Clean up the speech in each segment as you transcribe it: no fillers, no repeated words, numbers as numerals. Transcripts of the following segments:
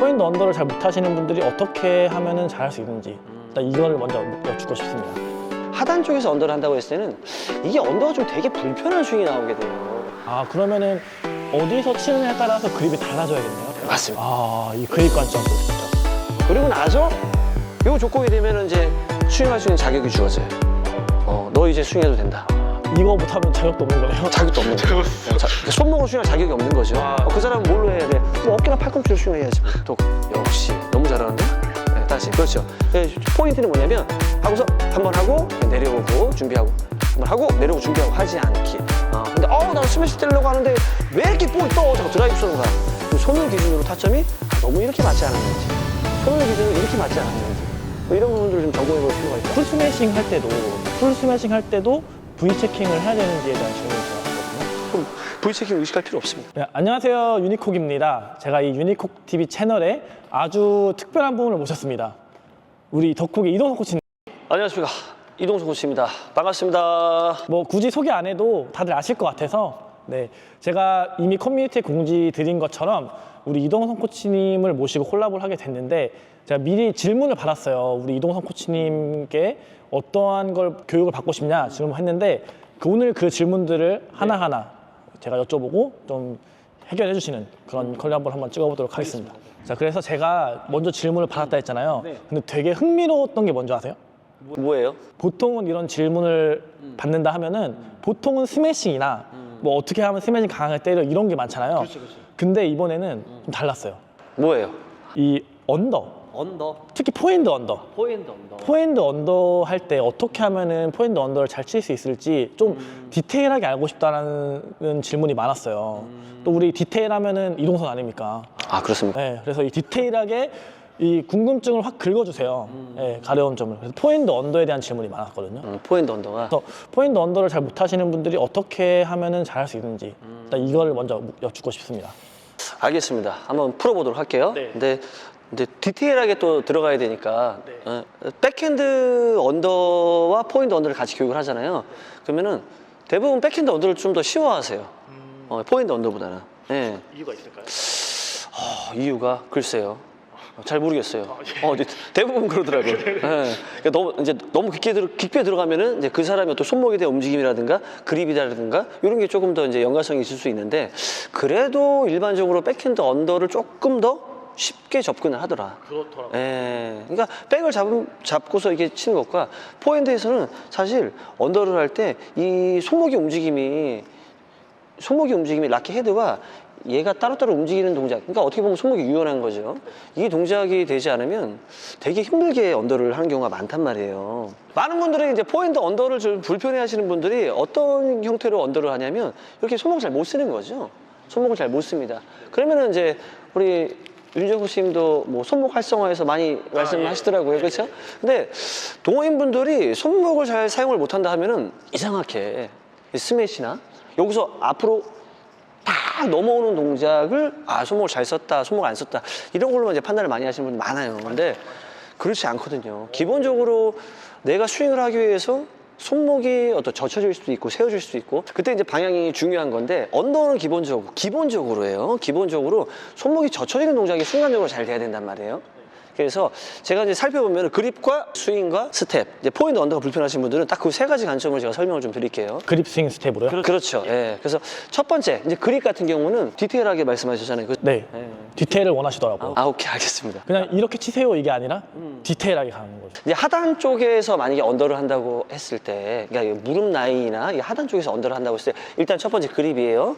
포핸드 언더를 잘 못하시는 분들이 어떻게 하면 잘할 수 있는지 일단 이걸 먼저 여쭙고 싶습니다. 하단 쪽에서 언더를 한다고 했을 때는 이게 언더가 좀 되게 불편한 스윙이 나오게 돼요. 아, 그러면은 어디서 치느냐에 따라서 그립이 달라져야겠네요. 맞습니다. 아, 이 그립 관점도 진짜. 그리고 나서 요 조건이 되면 이제 스윙할 수 있는 자격이 주어져요. 너 이제 스윙해도 된다. 이거 못하면 자격도 없는 거네요? 자격도 없는 거예요. 손목으로 스윙할 자격이 없는 거죠. 그 사람은 뭘로 해야 돼? 뭐 어깨나 팔꿈치로 스윙해야지. 또 역시 너무 잘하는데? 네, 다시 그렇죠. 포인트는 뭐냐면 하고서 한 번 하고 내려오고 준비하고 한 번 하고 내려오고 준비하고 하지 않기. 근데 나 스매시 때리려고 하는데 왜 이렇게 볼이 떠? 자꾸 드라이브 쏘는 거야. 손을 기준으로 타점이 너무 이렇게 맞지 않았는지, 손을 기준으로 이렇게 맞지 않았는지, 뭐 이런 부분들을 좀 점검해 볼 필요가 있다. 풀 스매싱 할 때도 V 체킹을 해야 되는지에 대한 질문이 들어왔거든요. 그럼 V 체킹 의식할 필요 없습니다. 네, 안녕하세요, 유니콕입니다. 제가 이 유니콕 TV 채널에 아주 특별한 분을 모셨습니다. 우리 덕콕의 이동석 코치님. 안녕하십니까, 이동석 코치입니다. 반갑습니다. 뭐 굳이 소개 안 해도 다들 아실 것 같아서, 네, 제가 이미 커뮤니티에 공지 드린 것처럼 우리 이동석 코치님을 모시고 콜라보를 하게 됐는데, 제가 미리 질문을 받았어요. 우리 이동석 코치님께 어떠한 걸 교육을 받고 싶냐 질문했는데, 오늘 그 질문들을 하나하나 제가 여쭤보고 좀 해결해 주시는 그런 콜라보를 한번 찍어보도록 하겠습니다. 자, 그래서 제가 먼저 질문을 받았다 했잖아요. 근데 되게 흥미로웠던 게 뭔지 아세요? 뭐예요? 보통은 이런 질문을 받는다 하면은 보통은 스매싱이나 뭐 어떻게 하면 스매싱 강하게 때려 이런 게 많잖아요. 근데 이번에는 좀 달랐어요. 뭐예요? 이 언더, 특히 포핸드 언더. 포핸드 언더 할 때 어떻게 하면은 포핸드 언더를 잘 칠 수 있을지 좀 디테일하게 알고 싶다는 질문이 많았어요. 또 우리 디테일하면은 이동선 아닙니까? 아, 그렇습니까? 네, 그래서 이 디테일하게 이 궁금증을 확 긁어주세요. 네, 가려운 점을. 그래서 포핸드 언더에 대한 질문이 많았거든요. 포핸드 언더가. 그래서 포핸드 언더를 잘 못하시는 분들이 어떻게 하면은 잘할 수 있는지 일단 이걸 먼저 여쭙고 싶습니다. 알겠습니다. 한번 풀어보도록 할게요. 네. 근데 디테일하게 또 들어가야 되니까 백핸드 언더와 포핸드 언더를 같이 교육을 하잖아요. 그러면은 대부분 백핸드 언더를 좀 더 쉬워하세요. 포핸드 언더보다는. 네. 이유가 있을까요? 이유가 글쎄요. 잘 모르겠어요. 대부분 그러더라고요. 네. 그러니까 너무 깊게 들어가면은 이제 그 사람의 또 손목에 대한 움직임이라든가 그립이라든가 이런 게 조금 더 이제 연관성이 있을 수 있는데, 그래도 일반적으로 백핸드 언더를 조금 더 쉽게 접근을 하더라. 그렇더라고요. 예. 그러니까 백을 잡고서 이게 치는 것과 포핸드에서는 사실 언더를 할 때 이 손목의 움직임이 라켓 헤드와 얘가 따로따로 움직이는 동작, 그러니까 어떻게 보면 손목이 유연한 거죠. 이 동작이 되지 않으면 되게 힘들게 언더를 하는 경우가 많단 말이에요. 많은 분들이 이제 포핸드 언더를 좀 불편해 하시는 분들이 어떤 형태로 언더를 하냐면 이렇게 손목을 잘 못 쓰는 거죠. 손목을 잘 못 씁니다. 그러면은 이제 우리 윤정 코치님도 뭐 손목 활성화에서 많이 말씀하시더라고요. 그렇죠? 근데 동호인분들이 손목을 잘 사용을 못 한다 하면은 이상하게 스매시나 여기서 앞으로 딱 넘어오는 동작을 손목을 잘 썼다, 손목을 안 썼다, 이런 걸로만 이제 판단을 많이 하시는 분이 많아요. 근데 그렇지 않거든요. 기본적으로 내가 스윙을 하기 위해서 손목이 젖혀질 수도 있고 세워질 수도 있고, 그때 이제 방향이 중요한 건데, 언더는 기본적으로예요. 기본적으로 손목이 젖혀지는 동작이 순간적으로 잘 돼야 된단 말이에요. 그래서 제가 이제 살펴보면 그립과 스윙과 스텝, 이제 포핸드 언더가 불편하신 분들은 딱 그 세 가지 관점을 제가 설명을 좀 드릴게요. 그립 스윙 스텝으로요? 그렇죠. 예. 그래서 첫 번째, 이제 그립 같은 경우는 디테일하게 말씀하셨잖아요. 네. 디테일을 원하시더라고요. 오케이, 알겠습니다. 그냥 이렇게 치세요 이게 아니라 디테일하게 가는 거죠. 이제 하단 쪽에서 만약에 언더를 한다고 했을 때, 그러니까 무릎 라인이나 이 하단 쪽에서 언더를 한다고 했을 때, 일단 첫 번째 그립이에요.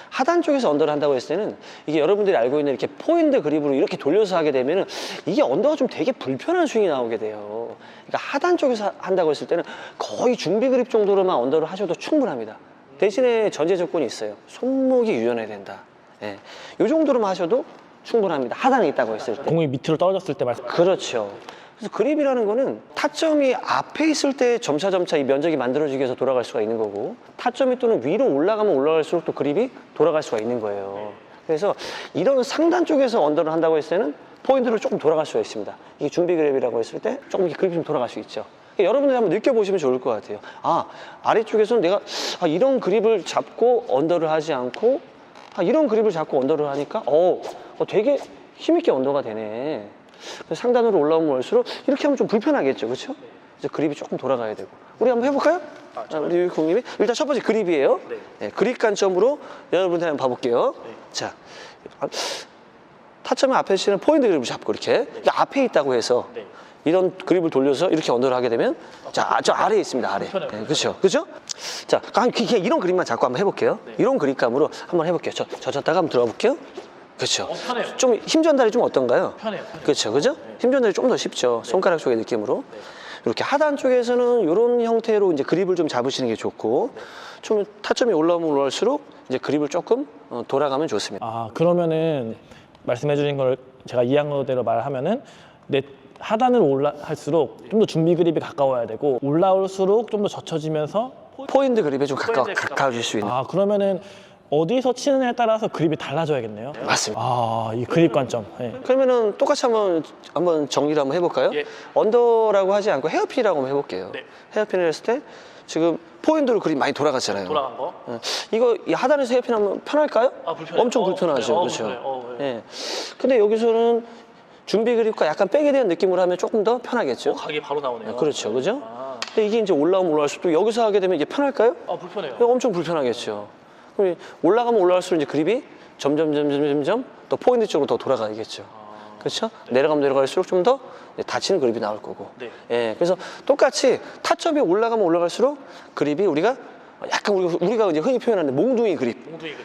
하단 쪽에서 언더를 한다고 했을 때는 이게 여러분들이 알고 있는 이렇게 포핸드 그립으로 이렇게 돌려서 하게 되면은 이게 언더가 좀 되게 불편한 스윙이 나오게 돼요. 그러니까 하단 쪽에서 한다고 했을 때는 거의 준비 그립 정도로만 언더를 하셔도 충분합니다. 대신에 전제 조건이 있어요. 손목이 유연해야 된다. 예. 이 정도로만 하셔도 충분합니다. 하단에 있다고 했을 때. 공이 밑으로 떨어졌을 때 말씀. 그렇죠. 그래서 그립이라는 거는 타점이 앞에 있을 때 점차 이 면적이 만들어지기 위해서 돌아갈 수가 있는 거고, 타점이 또는 위로 올라가면 올라갈수록 또 그립이 돌아갈 수가 있는 거예요. 그래서 이런 상단 쪽에서 언더를 한다고 했을 때는 포인트를 조금 돌아갈 수가 있습니다. 이게 준비 그립이라고 했을 때 조금 그립이 좀 돌아갈 수 있죠. 여러분들이 한번 느껴보시면 좋을 것 같아요. 아래쪽에서는 내가 이런 그립을 잡고 언더를 하지 않고 이런 그립을 잡고 언더를 하니까 되게 힘있게 언더가 되네. 상단으로 올라오면 올수록 이렇게 하면 좀 불편하겠죠, 그렇죠? 이제 그립이 조금 돌아가야 되고. 우리 한번 해볼까요? 우리 유익공님이 일단 첫 번째 그립이에요. 네. 네, 그립 관점으로 여러분들 한번 봐볼게요. 네. 자, 타점의 앞에 치는 포인트 그립을 잡고 이렇게 앞에 있다고 해서 네. 이런 그립을 돌려서 이렇게 언더를 하게 되면 자, 저 아래에 있습니다. 아래. 네, 그렇죠, 그렇죠? 자, 그냥 이런 그립만 잡고 한번 해볼게요. 네. 이런 그립감으로 한번 해볼게요. 젖었다가 한번 들어가 볼게요. 그렇죠. 편해요. 좀 힘 전달이 좀 어떤가요? 편해요. 그렇죠, 그죠? 힘 전달이 좀 더 쉽죠. 손가락 쪽의 느낌으로. 이렇게 하단 쪽에서는 이런 형태로 이제 그립을 좀 잡으시는 게 좋고, 좀 타점이 올라오면 올라올수록 이제 그립을 조금 돌아가면 좋습니다. 아, 그러면은 말씀해 주신 걸 제가 이해한 거대로 말하면은 내 하단을 올라갈수록 좀 더 준비 그립이 가까워야 되고 올라올수록 좀 더 젖혀지면서 포인트 그립에 좀 포인트에 가까워질 수 있는. 아, 그러면은 어디서 치느냐에 따라서 그립이 달라져야겠네요. 맞습니다. 아, 이 그립 관점. 네. 그러면은 똑같이 한번 정리를 한번 해볼까요? 예. 언더라고 하지 않고 헤어핀이라고 한번 해볼게요. 네. 헤어핀을 했을 때 지금 포인트로 그립 많이 돌아갔잖아요. 돌아간 거. 이거 이 하단에서 헤어핀 하면 편할까요? 아, 불편해요. 엄청 불편하죠. 그렇죠. 불편해요. 네. 예. 근데 여기서는 준비 그립과 약간 백에 대한 느낌으로 하면 조금 더 편하겠죠. 각이 바로 나오네요. 그렇죠, 그죠? 아, 근데 이게 이제 올라오면 올라올수록 여기서 하게 되면 이게 편할까요? 불편해요. 엄청 불편하겠죠. 그럼 올라가면 올라갈수록 이제 그립이 점점 또 포인트 쪽으로 더 돌아가야겠죠. 그렇죠? 내려가면 내려갈수록 좀 더 다치는 그립이 나올 거고. 네. 예, 그래서 똑같이 타점이 올라가면 올라갈수록 그립이 우리가 약간 우리가 이제 흔히 표현하는 몽둥이 그립.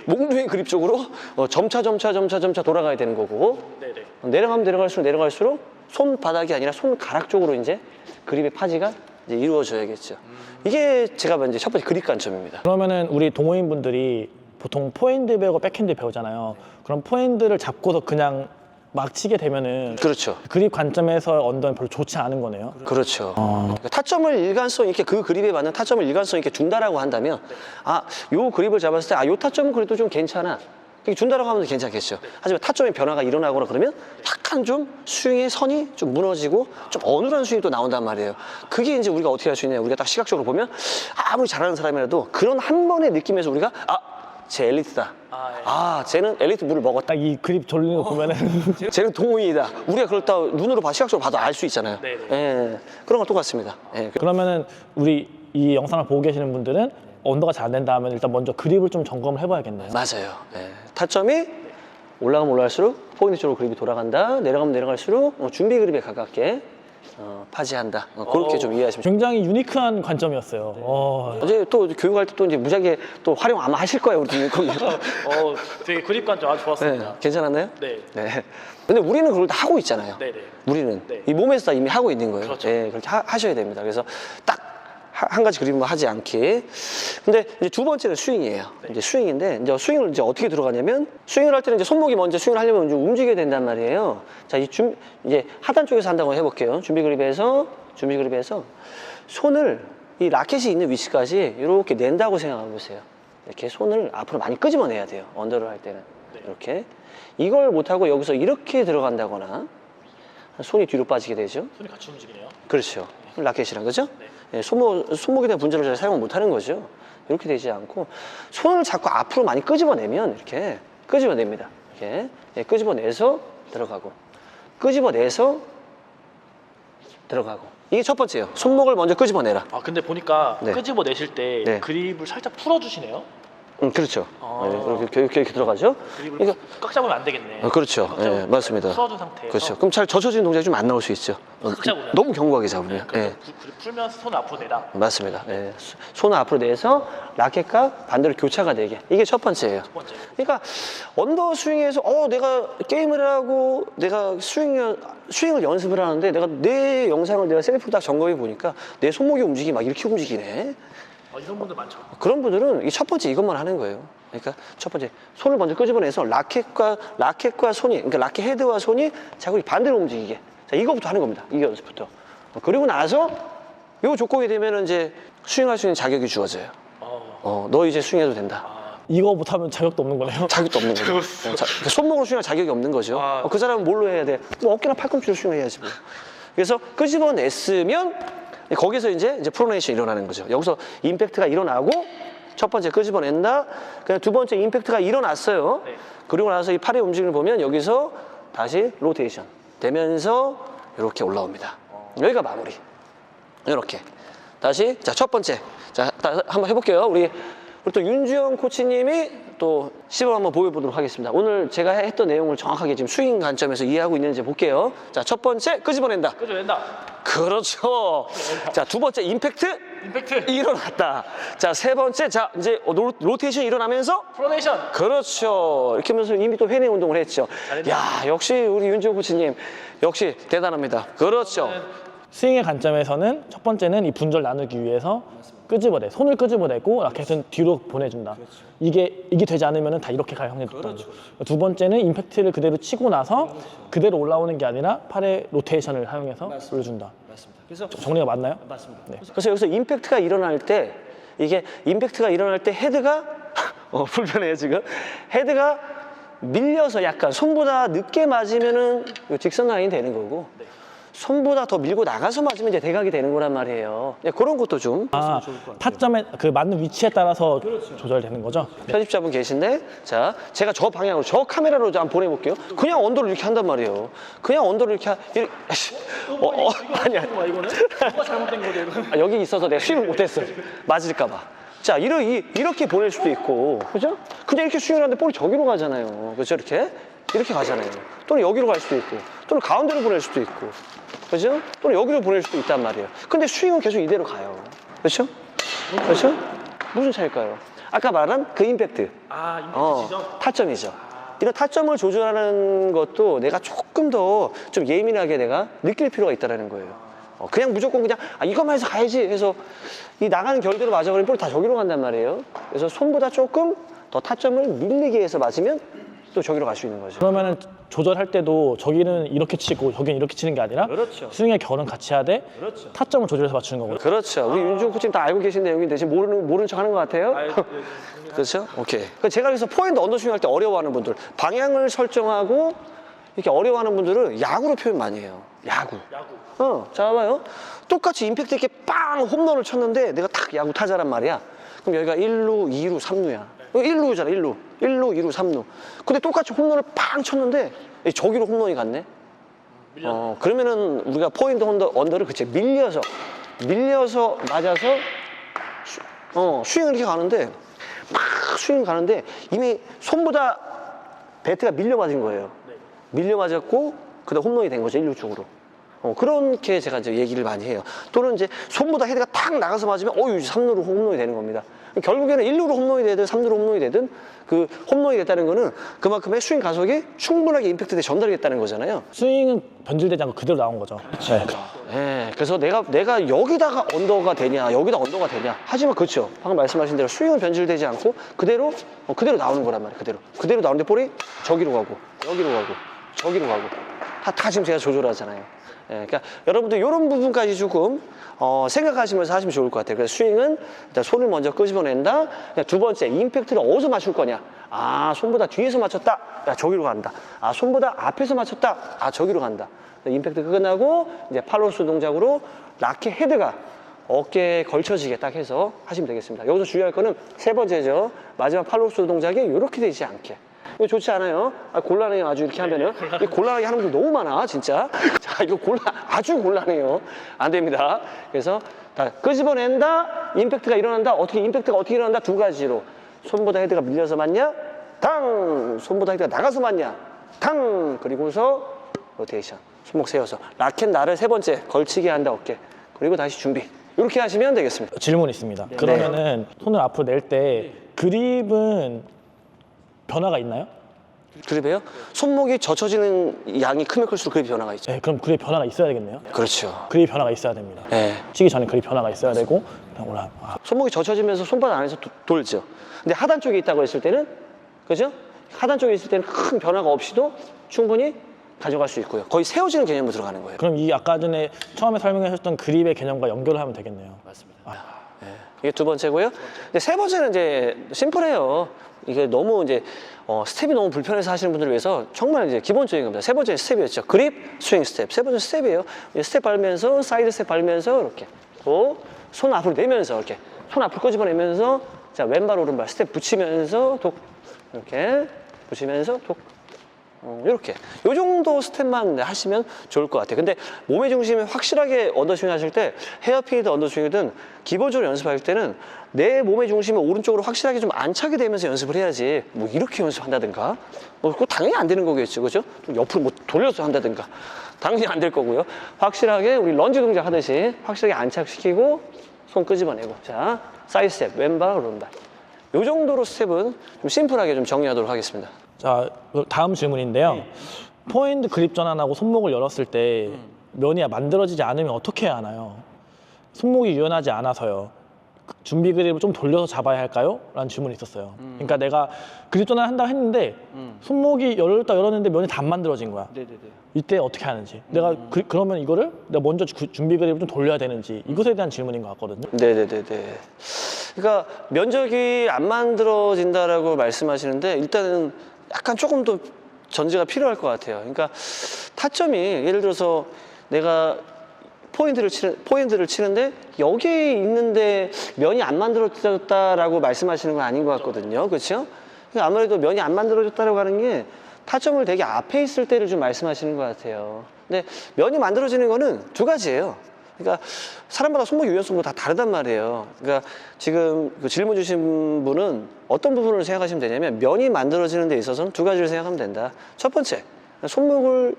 몽둥이 그립 쪽으로 점차 돌아가야 되는 거고. 네네. 내려가면 내려갈수록 손바닥이 아니라 손가락 쪽으로 이제 그립의 파지가 이제 이루어져야겠죠. 이게 제가 이제 첫 번째 그립 관점입니다. 그러면은 우리 동호인 분들이 보통 포핸드 배우고 백핸드 배우잖아요. 그럼 포핸드를 잡고서 그냥 막 치게 되면은 그렇죠. 그립 관점에서 언더는 별로 좋지 않은 거네요. 그렇죠. 그러니까 타점을 일관성 있게 그 그립에 맞는 타점을 일관성 있게 준다라고 한다면 요 그립을 잡았을 때 요 타점은 그래도 좀 괜찮아. 이렇게 준다라고 하면 괜찮겠죠. 하지만 타점의 변화가 일어나거나 그러면 약간 좀 스윙의 선이 좀 무너지고 좀 어눌한 스윙이 또 나온단 말이에요. 그게 이제 우리가 어떻게 할 수 있냐. 우리가 딱 시각적으로 보면 아무리 잘하는 사람이라도 그런 한 번의 느낌에서 우리가 쟤 엘리트다. 쟤는 엘리트 물을 먹었다. 딱 이 그립 돌리는 거 보면은 쟤는 동호인이다. 우리가 그걸 다 눈으로 시각적으로 봐도 알 수 있잖아요. 네네. 예, 그런 건 똑같습니다. 예. 그러면은 우리 이 영상을 보고 계시는 분들은 언더가 잘 안 된다 하면 일단 먼저 그립을 좀 점검을 해봐야겠네요. 맞아요. 예. 타점이 올라가면 올라갈수록 포인트 쪽으로 그립이 돌아간다. 내려가면 내려갈수록 준비 그립에 가깝게 파지한다. 그렇게 좀 이해하시면 좋습니다. 굉장히 유니크한 관점이었어요. 어제 또 교육할 때 또 이제 무지하게 또 활용 아마 하실 거예요, 우리 등록금. 되게 그립 관점 아주 좋았습니다. 괜찮았나요? 네. 네. 근데 우리는 그걸 다 하고 있잖아요. 네네. 우리는 네. 이 몸에서 다 이미 하고 있는 거예요. 그렇죠. 예, 그렇게 하셔야 됩니다. 그래서 딱 한 가지 그림만 하지 않게. 근데 이제 두 번째는 스윙이에요. 이제 스윙인데 이제 스윙을 이제 어떻게 들어가냐면 스윙을 할 때는 이제 손목이 먼저 스윙을 하려면 이제 움직여야 된단 말이에요. 자, 이제 하단 쪽에서 한다고 해볼게요. 준비 그립에서 손을 이 라켓이 있는 위치까지 이렇게 낸다고 생각해 보세요. 이렇게 손을 앞으로 많이 끄집어내야 돼요. 언더를 할 때는 이렇게 이걸 못하고 여기서 이렇게 들어간다거나 손이 뒤로 빠지게 되죠. 손이 같이 움직이네요. 그렇죠. 라켓이랑 그죠? 네, 손목에 대한 분자를 잘 사용 못하는 거죠. 이렇게 되지 않고 손을 자꾸 앞으로 많이 끄집어내면 이렇게 끄집어냅니다. 이렇게 끄집어내서 들어가고 끄집어내서 들어가고 이게 첫 번째예요. 손목을 먼저 끄집어내라. 근데 보니까 네. 끄집어 내실 때 네. 그립을 살짝 풀어주시네요. 그렇죠. 이렇게 들어가죠. 그립을 그러니까 꽉 잡으면 안 되겠네. 그렇죠. 꽉 잡으면 맞습니다. 풀어준 상태에서. 그렇죠. 그럼 잘 젖혀진 동작이 좀 안 나올 수 있죠. 꽉 잡으면. 너무 견고하게 잡으면. 그래서 그립 풀면서 손을 앞으로 내라. 맞습니다. 손을 앞으로 내서 라켓과 반대로 교차가 되게. 이게 첫 번째예요. 첫 번째. 그러니까 언더 스윙에서 내가 게임을 하고 내가 스윙을 연습을 하는데 내가 내 영상을 내가 셀프 딱 점검해 보니까 내 손목의 움직임이 막 이렇게 움직이네. 이런 분들 많죠. 그런 분들은 이 첫 번째 이것만 하는 거예요. 그러니까 첫 번째 손을 먼저 끄집어내서 라켓과 손이, 그러니까 라켓 헤드와 손이 자꾸 반대로 움직이게. 자, 이거부터 하는 겁니다. 이 연습부터. 그리고 나서 요 조건이 되면 이제 스윙할 수 있는 자격이 주어져요. 너 이제 스윙해도 된다. 이거 못하면 자격도 없는 거네요. 자격도 없는 거죠. 손목으로 스윙할 자격이 없는 거죠. 그 사람은 뭘로 해야 돼? 뭐 어깨나 팔꿈치로 스윙해야지 뭐. 그래서 끄집어냈으면 거기서 이제 프로네이션이 일어나는 거죠. 여기서 임팩트가 일어나고 첫 번째 끄집어낸다. 그냥 두 번째 임팩트가 일어났어요. 네. 그리고 나서 이 팔의 움직임을 보면 여기서 다시 로테이션 되면서 이렇게 올라옵니다. 여기가 마무리. 이렇게 다시 자 첫 번째 자 한번 해볼게요. 우리 또 윤주영 코치님이 또 시범 한번 보여보도록 하겠습니다. 오늘 제가 했던 내용을 정확하게 지금 스윙 관점에서 이해하고 있는지 볼게요. 자 첫 번째 끄집어낸다. 끄집어낸다. 그렇죠. 자 두 번째 임팩트 일어났다. 자 세 번째 자 이제 로테이션 일어나면서 프로네이션. 그렇죠. 이렇게 하면서 이미 또 회내 운동을 했죠. 야 역시 우리 윤주영 코치님 역시 대단합니다. 그렇죠. 스윙의 관점에서는 첫 번째는 이 분절 나누기 위해서 끄집어내, 손을 끄집어내고 라켓은 뒤로 보내준다. 이게 되지 않으면 다 이렇게 갈 확률이 높다. 두 번째는 임팩트를 그대로 치고 나서 그대로 올라오는 게 아니라 팔의 로테이션을 사용해서 올려준다. 맞습니다. 그래서 정리가 맞나요? 맞습니다. 네. 그래서 여기서 임팩트가 일어날 때 이게 임팩트가 일어날 때 헤드가 불편해요 지금. 헤드가 밀려서 약간 손보다 늦게 맞으면은 직선 라인이 되는 거고. 손보다 더 밀고 나가서 맞으면 이제 대각이 되는 거란 말이에요. 네, 그런 것도 좀 타점에 그 맞는 위치에 따라서 조절되는 거죠. 편집자분 계신데 자 제가 저 방향으로 저 카메라로 한번 보내볼게요. 그냥 언더를 이렇게 한단 말이에요. 그냥 언더를 이렇게 아니야. 이거는 뭐가 잘못된 거죠? 이거는? 여기 있어서 내가 스윙을 못했어. 맞을까봐. 자 이렇게 보낼 수도 있고 그죠? 그냥 이렇게 스윙을 하는데 볼이 저기로 가잖아요. 그렇죠? 이렇게 가잖아요. 또는 여기로 갈 수도 있고 또는 가운데로 보낼 수도 있고 그렇죠? 또는 여기로 보낼 수도 있단 말이에요. 근데 스윙은 계속 이대로 가요. 그렇죠? 그렇죠? 무슨 차일까요? 아까 말한 그 임팩트. 임팩트 지점? 타점이죠. 이런 타점을 조절하는 것도 내가 조금 더 좀 예민하게 내가 느낄 필요가 있다는 거예요. 그냥 무조건 그냥 이것만 해서 가야지 해서 이 나가는 결대로 맞아버리면 볼이 다 저기로 간단 말이에요. 그래서 손보다 조금 더 타점을 밀리게 해서 맞으면 또 저기로 갈 수 있는 거죠. 그러면은 조절할 때도 저기는 이렇게 치고 저기는 이렇게 치는 게 아니라 그렇죠. 스윙의 결은 같이 해야 돼. 그렇죠. 타점을 조절해서 맞추는 거고. 그렇죠. 우리 윤중 코치님 다 알고 계신 내용인데 지금 모르는 척 하는 것 같아요. 그렇죠? 오케이. 제가 그래서 포핸드 언더스윙 할 때 어려워하는 분들 방향을 설정하고 이렇게 어려워하는 분들은 야구로 표현 많이 해요. 야구. 자 봐요. 똑같이 임팩트 있게 빵 홈런을 쳤는데 내가 탁 야구 타자란 말이야. 그럼 여기가 1루, 2루, 3루야. 1루잖아, 1루. 1루, 2루, 3루. 근데 똑같이 홈런을 빵 쳤는데 저기로 홈런이 갔네. 그러면은 우리가 포인트 언더를 그치 밀려서 맞아서 스윙을 이렇게 가는데 막 스윙 가는데 이미 손보다 배트가 밀려 맞은 거예요. 밀려 맞았고 그다음 홈런이 된 거죠, 1루 쪽으로. 그렇게 제가 이제 얘기를 많이 해요. 또는 이제 손보다 헤드가 탁 나가서 맞으면 3루로 홈런이 되는 겁니다. 결국에는 1루로 홈런이 되든 3루로 홈런이 되든 그 홈런이 됐다는 거는 그만큼의 스윙 가속이 충분하게 임팩트 때 전달이 됐다는 거잖아요. 스윙은 변질되지 않고 그대로 나온 거죠. 네, 그래서 내가 여기다가 언더가 되냐 여기다 언더가 되냐 하지만 그렇죠. 방금 말씀하신 대로 스윙은 변질되지 않고 그대로 나오는 거란 말이에요. 그대로 나오는데 볼이 저기로 가고 여기로 가고 저기로 가고 다 지금 제가 조절하잖아요. 그러니까 여러분들 이런 부분까지 조금 생각하시면서 하시면 좋을 것 같아요. 그래서 스윙은 일단 손을 먼저 끄집어낸다. 두 번째, 임팩트를 어디서 맞출 거냐. 손보다 뒤에서 맞췄다. 저기로 간다. 손보다 앞에서 맞췄다. 저기로 간다. 임팩트 끝나고 이제 팔로스 동작으로 라켓 헤드가 어깨에 걸쳐지게 딱 해서 하시면 되겠습니다. 여기서 주의할 거는 세 번째죠. 마지막 팔로스 동작이 이렇게 되지 않게. 이거 좋지 않아요? 곤란해요. 아주 이렇게 하면은. 곤란하게 하는 분들 너무 많아, 진짜. 자, 이거 아주 곤란해요. 안 됩니다. 그래서 다 끄집어낸다. 임팩트가 일어난다. 임팩트가 어떻게 일어난다? 두 가지로. 손보다 헤드가 밀려서 맞냐? 당! 손보다 헤드가 나가서 맞냐? 당! 그리고서 로테이션. 손목 세워서. 라켓 날을 세 번째 걸치게 한다, 어깨. 그리고 다시 준비. 이렇게 하시면 되겠습니다. 질문 있습니다. 그러면은 손을 앞으로 낼 때 그립은 변화가 있나요? 그립이요? 손목이 젖혀지는 양이 크면 클수록 그립 변화가 있죠. 네, 그럼 그립 변화가 있어야 되겠네요. 그렇죠. 그립 변화가 있어야 됩니다. 네. 치기 전에 그립 변화가 있어야 되고 손목이 젖혀지면서 손바닥 안에서 돌죠. 근데 하단 쪽에 있다고 했을 때는 그죠? 하단 쪽에 있을 때는 큰 변화가 없이도 충분히 가져갈 수 있고요. 거의 세워지는 개념으로 들어가는 거예요. 그럼 이 아까 전에 처음에 설명하셨던 그립의 개념과 연결을 하면 되겠네요. 맞습니다. 이게 두 번째고요. 근데 세 번째는 이제 심플해요. 이게 너무 이제 스텝이 너무 불편해서 하시는 분들을 위해서 정말 이제 기본적인 겁니다. 세 번째 스텝이었죠. 그립, 스윙 스텝. 세 번째 스텝이에요. 스텝 밟으면서 사이드 스텝 밟으면서 이렇게 손 앞으로 내면서 이렇게 손 앞으로 끄집어내면서 자 왼발 오른발 스텝 붙이면서 독 이렇게 붙이면서 독 이렇게 요 정도 스텝만 하시면 좋을 것 같아요. 근데 몸의 중심이 확실하게 언더스윙 하실 때 헤어핀이든 언더스윙이든 기본적으로 연습할 때는 내 몸의 중심이 오른쪽으로 확실하게 좀 안차게 되면서 연습을 해야지 뭐 이렇게 연습한다든가 그거 당연히 안 되는 거겠죠, 그죠? 좀 옆으로 뭐 돌려서 한다든가 당연히 안 될 거고요. 확실하게 우리 런지 동작 하듯이 확실하게 안착시키고 손 끄집어내고, 자 사이드 스텝 왼발 오른발 요 정도로 스텝은 좀 심플하게 좀 정리하도록 하겠습니다. 자, 다음 질문인데요. 포핸드 그립 전환하고 손목을 열었을 때 면이 만들어지지 않으면 어떻게 해야 하나요? 손목이 유연하지 않아서요. 준비 그립을 좀 돌려서 잡아야 할까요? 라는 질문이 있었어요. 그러니까 내가 그립 전환을 한다고 했는데 손목이 열었는데 면이 다 안 만들어진 거야. 네네네. 이때 어떻게 하는지. 내가 그러면 이거를 내가 먼저 준비 그립을 좀 돌려야 되는지, 이것에 대한 질문인 것 같거든요. 네네네네. 그러니까 면적이 안 만들어진다라고 말씀하시는데 일단은 약간 조금 더 전제가 필요할 것 같아요. 그러니까 타점이 예를 들어서 내가 포인트를 치는데 여기에 있는데 면이 안 만들어졌다라고 말씀하시는 건 아닌 것 같거든요. 그렇죠? 그러니까 아무래도 면이 안 만들어졌다라고 하는 게 타점을 되게 앞에 있을 때를 좀 말씀하시는 것 같아요. 근데 면이 만들어지는 거는 두 가지예요. 그러니까 사람마다 손목 유연성도 다 다르단 말이에요. 그러니까 지금 그 질문 주신 분은 어떤 부분을 생각하시면 되냐면 면이 만들어지는 데 있어서는 두 가지를 생각하면 된다. 첫 번째, 손목을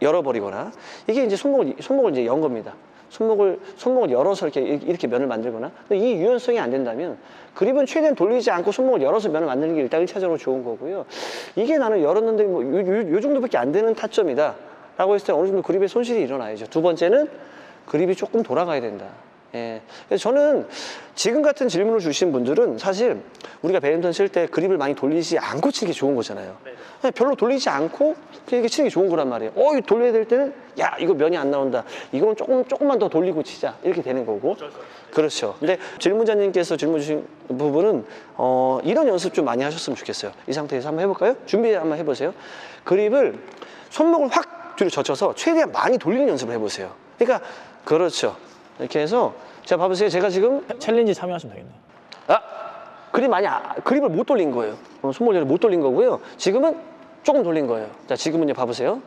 열어버리거나 이게 이제 손목을 이제 연 겁니다. 손목을 열어서 이렇게 면을 만들거나 이 유연성이 안 된다면 그립은 최대한 돌리지 않고 손목을 열어서 면을 만드는 게 일단 1차적으로 좋은 거고요. 이게 나는 열었는데 뭐 요 정도밖에 안 되는 타점이다 라고 했을 때 어느 정도 그립에 손실이 일어나야죠. 두 번째는 그립이 조금 돌아가야 된다. 예. 그래서 저는 지금 같은 질문을 주신 분들은 사실 우리가 배드민턴 칠 때 그립을 많이 돌리지 않고 치는 게 좋은 거잖아요. 그냥 별로 돌리지 않고 그냥 치는 게 좋은 거란 말이에요. 이거 돌려야 될 때는 야 이거 면이 안 나온다. 이거는 조금만 더 돌리고 치자. 이렇게 되는 거고. 그렇죠. 근데 질문자님께서 질문 주신 부분은 이런 연습 좀 많이 하셨으면 좋겠어요. 이 상태에서 한번 해볼까요? 준비 한번 해보세요. 그립을 손목을 확 뒤로 젖혀서 최대한 많이 돌리는 연습을 해보세요. 그러니까 그렇죠. 이렇게 해서 자 봐보세요. 제가 지금 챌린지 참여하시면 되겠네요. 그립을 못 돌린 거예요. 손목을 못 돌린 거고요. 지금은 조금 돌린 거예요. 자 지금은요 봐보세요.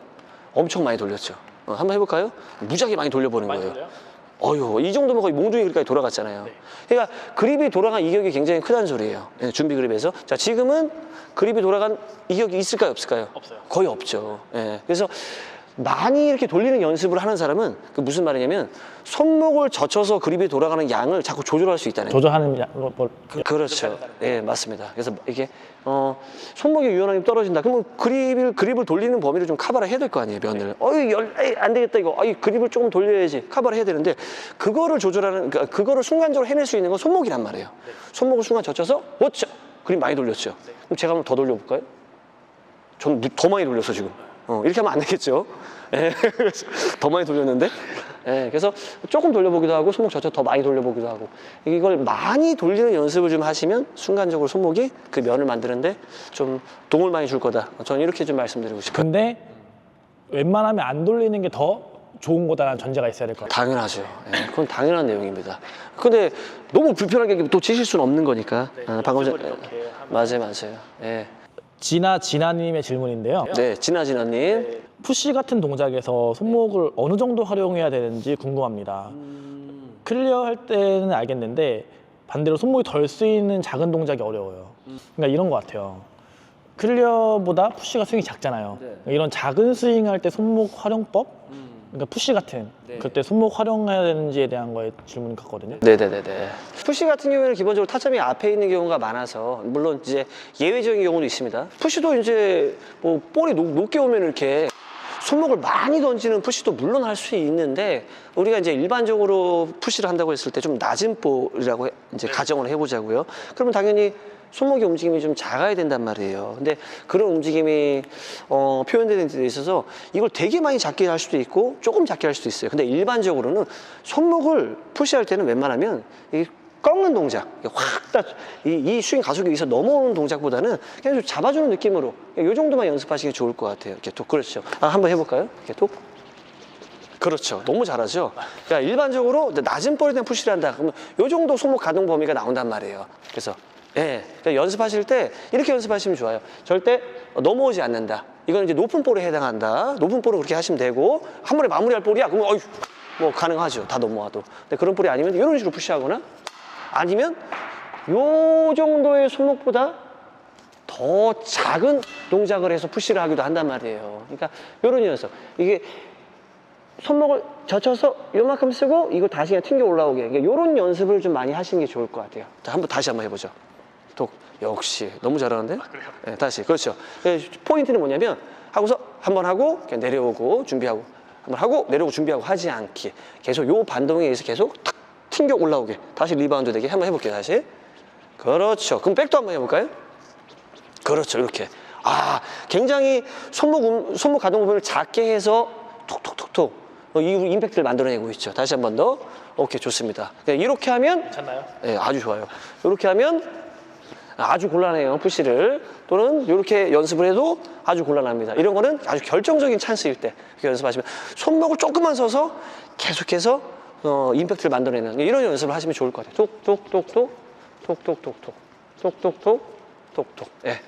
엄청 많이 돌렸죠. 한번 해볼까요? 무지하게 많이 돌려보는 거예요. 어휴, 이 정도면 거의 몽둥이 그립까지 돌아갔잖아요. 네. 그러니까 그립이 돌아간 이격이 굉장히 크다는 소리예요. 예, 준비 그립에서. 자 지금은 그립이 돌아간 이격이 있을까요, 없을까요? 없어요. 거의 없죠. 예, 그래서 많이 이렇게 돌리는 연습을 하는 사람은 그 무슨 말이냐면 손목을 젖혀서 그립이 돌아가는 양을 자꾸 조절할 수 있다는 거예요. 조절하는 그렇죠. 예, 맞습니다. 그래서 이게 손목의 유연함이 떨어진다. 그러면 그립을 돌리는 범위를 좀 커버를 해야 될 거 아니에요, 면을. 안 되겠다 이거. 그립을 조금 돌려야지. 커버를 해야 되는데 그거를 조절하는, 그러니까 그거를 순간적으로 해낼 수 있는 건 손목이란 말이에요. 손목을 순간 젖혀서 그렇죠. 그립 많이 돌렸죠. 그럼 제가 한번 더 돌려볼까요? 저는 더 많이 돌렸어 지금. 이렇게 하면 안 되겠죠. 예, 더 많이 돌렸는데. 예, 그래서 조금 돌려보기도 하고 손목 젖혀 더 많이 돌려보기도 하고 이걸 많이 돌리는 연습을 좀 하시면 순간적으로 손목이 그 면을 만드는데 좀 도움을 많이 줄 거다. 저는 이렇게 좀 말씀드리고 싶어요. 근데 웬만하면 안 돌리는 게 더 좋은 거다라는 전제가 있어야 될 것 같아요. 당연하죠. 예, 그건 당연한 내용입니다. 근데 너무 불편하게 또 치실 수는 없는 거니까. 방금 전에 맞아요. 예. 진아님의 질문인데요. 네, 진아님. 푸시 같은 동작에서 손목을 어느 정도 활용해야 되는지 궁금합니다. 클리어 할 때는 알겠는데 반대로 손목이 덜 쓰이는 작은 동작이 어려워요. 그러니까 이런 것 같아요. 클리어보다 푸시가 스윙이 작잖아요. 이런 작은 스윙 할 때 손목 활용법? 그러니까 푸시 같은 그때 손목 활용해야 되는지에 대한 거에 질문 같거든요. 네네네네. 푸시 같은 경우에는 기본적으로 타점이 앞에 있는 경우가 많아서 물론 이제 예외적인 경우도 있습니다. 푸시도 이제 뭐 볼이 높게 오면 이렇게 손목을 많이 던지는 푸시도 물론 할 수 있는데 우리가 이제 일반적으로 푸시를 한다고 했을 때 좀 낮은 볼이라고 이제 가정을 해보자고요. 그러면 당연히 손목의 움직임이 좀 작아야 된단 말이에요. 근데 그런 움직임이 표현되는 데 있어서 이걸 되게 많이 작게 할 수도 있고 조금 작게 할 수도 있어요. 근데 일반적으로는 손목을 푸시할 때는 웬만하면 이 꺾는 동작, 이 스윙 가속에 의해서 넘어오는 동작보다는 그냥 좀 잡아주는 느낌으로 이 정도만 연습하시는 게 좋을 것 같아요. 이렇게 톡, 그렇죠. 한번 해볼까요? 이렇게 톡. 그렇죠. 너무 잘하죠. 그러니까 일반적으로 낮은 볼에 대한 푸시를 한다. 그러면 이 정도 손목 가동 범위가 나온단 말이에요. 그래서 예, 그러니까 연습하실 때 이렇게 연습하시면 좋아요. 절대 넘어오지 않는다. 이건 이제 높은 볼에 해당한다. 높은 볼은 그렇게 하시면 되고, 한 번에 마무리할 볼이야. 그럼 어이, 뭐 가능하죠. 다 넘어와도. 근데 그런 볼이 아니면 이런 식으로 푸시하거나, 아니면 요 정도의 손목보다 더 작은 동작을 해서 푸시를 하기도 한단 말이에요. 그러니까 이런 녀석. 이게 손목을 젖혀서 요만큼 쓰고 이거 다시 그냥 튕겨 올라오게. 그러니까 이런 연습을 좀 많이 하시는 게 좋을 것 같아요. 자, 다시 한번 해보죠. 역시 너무 잘하는데? 그래요? 네, 다시. 그렇죠. 포인트는 뭐냐면 하고서 한번 하고 그냥 내려오고 준비하고 한번 하고 내려오고 준비하고 하지 않기. 계속 요 반동에 의해서 계속 탁 튕겨 올라오게. 다시 리바운드 되게 한번 해볼게요. 다시. 그렇죠. 그럼 백도 한번 해볼까요? 그렇죠. 이렇게. 아, 굉장히 손목 가동 부분을 작게 해서 톡톡톡톡 이 임팩트를 만들어내고 있죠. 다시 한 번 더. 오케이, 좋습니다. 이렇게 하면 괜찮나요? 네, 아주 좋아요. 이렇게 하면 아주 곤란해요. 푸시를. 또는 이렇게 연습을 해도 아주 곤란합니다. 이런 거는 아주 결정적인 찬스일 때 이렇게 연습하시면 손목을 조금만 서서 계속해서 임팩트를 만들어내는 이런 연습을 하시면 좋을 것 같아요. 톡톡톡톡 톡톡톡톡 톡톡톡 톡톡. 예.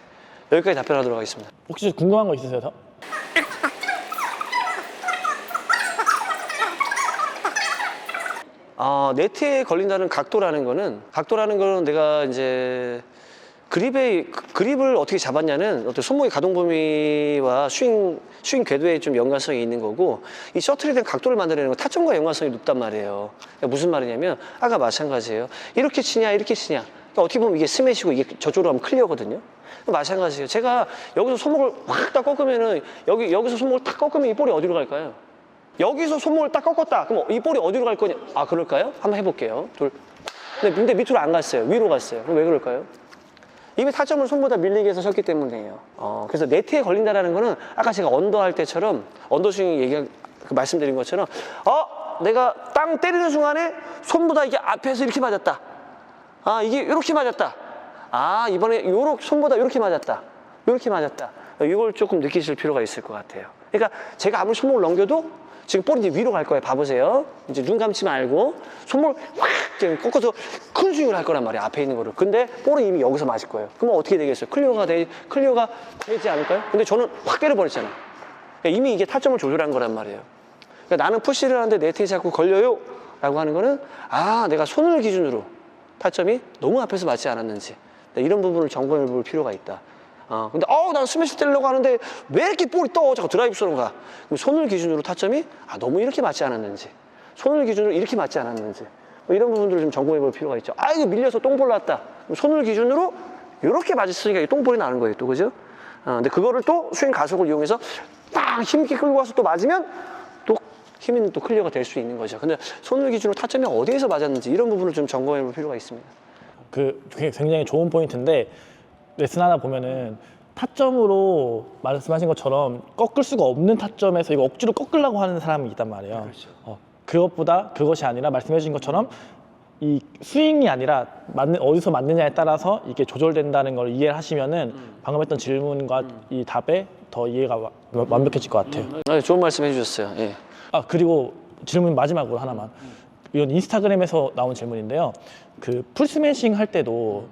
여기까지 답변하도록 하겠습니다. 혹시 궁금한 거 있으세요? 더? 네트에 걸린다는 각도라는 거는 내가 이제 그립을 어떻게 잡았냐는 어떤 손목의 가동 범위와 스윙 궤도에 좀 연관성이 있는 거고, 이 셔틀에 대한 각도를 만들어내는 건 타점과 연관성이 높단 말이에요. 그러니까 무슨 말이냐면 아까 마찬가지예요. 이렇게 치냐 이렇게 치냐. 그러니까 어떻게 보면 이게 스매시고 이게 저쪽으로 하면 클리어거든요. 마찬가지예요. 제가 여기서 손목을 확 딱 꺾으면은 여기서 손목을 딱 꺾으면 이 볼이 어디로 갈까요? 여기서 손목을 딱 꺾었다. 그럼 이 볼이 어디로 갈 거냐? 아, 그럴까요? 한번 해볼게요. 근데 밑으로 안 갔어요. 위로 갔어요. 그럼 왜 그럴까요? 이미 타점을 손보다 밀리게 해서 쳤기 때문이에요. 그래서 네트에 걸린다라는 거는 아까 제가 언더 할 때처럼, 언더스윙 말씀드린 것처럼, 내가 땅 때리는 순간에 손보다 이게 앞에서 이렇게 맞았다. 이게 이렇게 맞았다. 이번에 손보다 이렇게 맞았다. 이렇게 맞았다. 이걸 조금 느끼실 필요가 있을 것 같아요. 그러니까 제가 아무리 손목을 넘겨도 지금 볼이 이제 위로 갈 거예요. 봐보세요. 이제 눈 감지 말고 손목을 확 꺾어서 큰 스윙을 할 거란 말이에요. 앞에 있는 거를. 근데 볼은 이미 여기서 맞을 거예요. 그러면 어떻게 되겠어요? 클리어가 되지 않을까요? 근데 저는 확 때려버렸잖아요. 그러니까 이미 이게 타점을 조절한 거란 말이에요. 그러니까 나는 푸시를 하는데 네트에 자꾸 걸려요 라고 하는 거는 내가 손을 기준으로 타점이 너무 앞에서 맞지 않았는지 이런 부분을 점검해 볼 필요가 있다. 근데 난 스매시 때리려고 하는데 왜 이렇게 볼이 자꾸 드라이브 쏘는 거야? 그럼 손을 기준으로 타점이 너무 이렇게 맞지 않았는지, 손을 기준으로 이렇게 맞지 않았는지 이런 부분들을 좀 점검해 볼 필요가 있죠. 이거 밀려서 똥볼 났다. 그럼 손을 기준으로 이렇게 맞았으니까 똥볼이 나는 거예요. 또 그죠? 근데 그거를 또 스윙 가속을 이용해서 딱 힘있게 끌고 와서 또 맞으면 또 힘 있는 또 클리어가 될 수 있는 거죠. 근데 손을 기준으로 타점이 어디에서 맞았는지 이런 부분을 좀 점검해 볼 필요가 있습니다. 굉장히 좋은 포인트인데, 레슨 하다 보면은 타점으로 말씀하신 것처럼 꺾을 수가 없는 타점에서 이거 억지로 꺾으려고 하는 사람이 있단 말이에요. 그렇죠. 그것이 아니라 말씀해 주신 것처럼 이 스윙이 아니라 어디서 맞느냐에 따라서 이게 조절된다는 걸 이해를 하시면은 방금 했던 질문과 이 답에 더 이해가 완벽해질 것 같아요. 좋은 말씀 해주셨어요. 예. 그리고 질문 마지막으로 하나만. 이건 인스타그램에서 나온 질문인데요. 풀스매싱 할 때도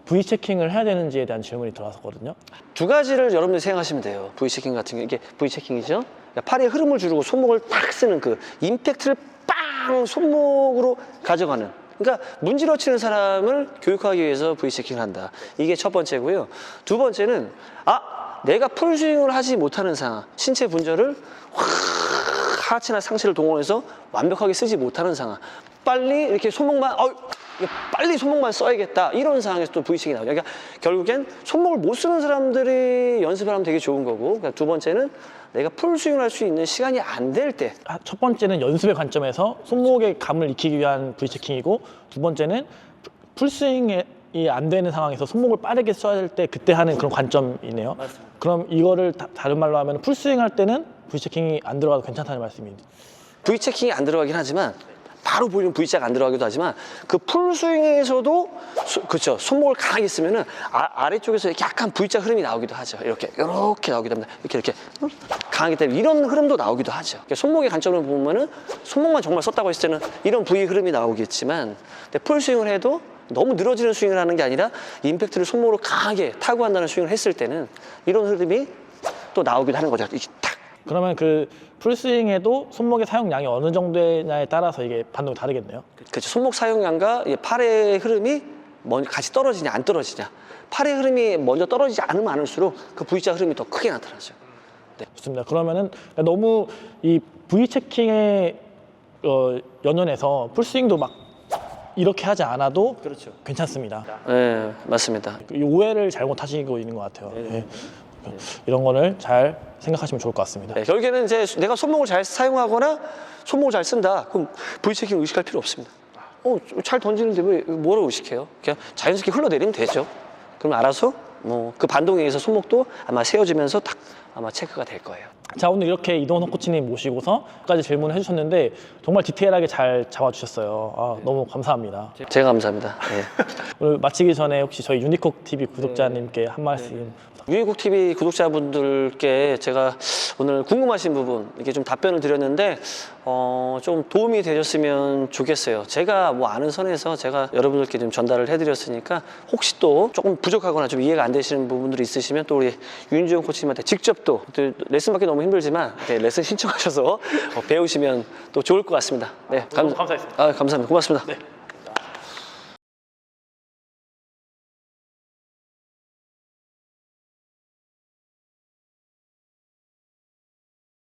V 체킹을 해야 되는지에 대한 질문이 들어왔었거든요. 두 가지를 여러분들이 생각하시면 돼요. V 체킹 같은 게, 이게 V 체킹이죠. 그러니까 팔에 흐름을 주고 손목을 딱 쓰는 그 임팩트를 빵 손목으로 가져가는. 그러니까 문지러 치는 사람을 교육하기 위해서 V 체킹을 한다. 이게 첫 번째고요. 두 번째는 내가 풀스윙을 하지 못하는 상황, 신체 분절을 하체나 상체를 동원해서 완벽하게 쓰지 못하는 상황, 빨리 이렇게 손목만 빨리 손목만 써야겠다 이런 상황에서 또 V식이 나오죠. 그러니까 결국엔 손목을 못 쓰는 사람들이 연습을 하면 되게 좋은 거고, 그러니까 두 번째는 내가 풀스윙을 할 수 있는 시간이 안 될 때. 첫 번째는 연습의 관점에서 손목의 감을 익히기 위한 V체킹이고, 두 번째는 풀스윙이 안 되는 상황에서 손목을 빠르게 써야 될 때 그때 하는 그런 관점이네요. 맞습니다. 그럼 이거를 다른 말로 하면 풀스윙 할 때는 V체킹이 안 들어가도 괜찮다는 말씀입니다. V체킹이 안 들어가긴 하지만, 바로 보이는 V자가 안 들어가기도 하지만, 그 풀스윙에서도 그렇죠, 손목을 강하게 쓰면은 아래쪽에서 이렇게 약간 V자 흐름이 나오기도 하죠. 이렇게 나오기도 합니다. 이렇게 강하기 때문에 이런 흐름도 나오기도 하죠. 그러니까 손목의 관점을 보면은 손목만 정말 썼다고 했을 때는 이런 V 흐름이 나오겠지만, 근데 풀스윙을 해도 너무 늘어지는 스윙을 하는 게 아니라 임팩트를 손목으로 강하게 타고 한다는 스윙을 했을 때는 이런 흐름이 또 나오기도 하는 거죠. 이게 탁. 그러면 그 풀스윙에도 손목의 사용량이 어느 정도냐에 따라서 이게 반동이 다르겠네요. 그렇죠. 손목 사용량과 팔의 흐름이 같이 떨어지냐 안 떨어지냐. 팔의 흐름이 먼저 떨어지지 않으면 않을수록 그 V자 흐름이 더 크게 나타나죠. 네. 좋습니다. 그러면은 너무 이 V 체킹에 연연해서 풀스윙도 막 이렇게 하지 않아도 그렇죠. 괜찮습니다. 네, 맞습니다. 이 오해를 잘못하시고 있는 것 같아요. 네. 이런 거를 잘 생각하시면 좋을 것 같습니다. 네, 결국에는 이제 내가 손목을 잘 사용하거나 손목을 잘 쓴다. 그럼 V 체킹 의식할 필요 없습니다. 잘 던지는데 왜 뭐라고 의식해요? 그냥 자연스럽게 흘러내리면 되죠. 그럼 알아서 그 반동에 의해서 손목도 아마 세워지면서 딱 아마 체크가 될 거예요. 자, 오늘 이렇게 이동석 코치님 모시고서까지 질문을 해주셨는데 정말 디테일하게 잘 잡아주셨어요. 너무 감사합니다. 제가 감사합니다. 네. 오늘 마치기 전에 혹시 저희 유니콕 TV 구독자님께 한 말씀 유니콕 TV 구독자분들께 제가 오늘 궁금하신 부분 이렇게 좀 답변을 드렸는데 좀 도움이 되셨으면 좋겠어요. 제가 뭐 아는 선에서 제가 여러분들께 좀 전달을 해드렸으니까 혹시 또 조금 부족하거나 좀 이해가 안 되시는 부분들이 있으시면 또 우리 윤지용 코치님한테 직접 또 레슨 받기 너무 힘들지만 레슨 신청하셔서 배우시면 또 좋을 것 같습니다. 네, 감사했습니다. 감사합니다. 고맙습니다. 네.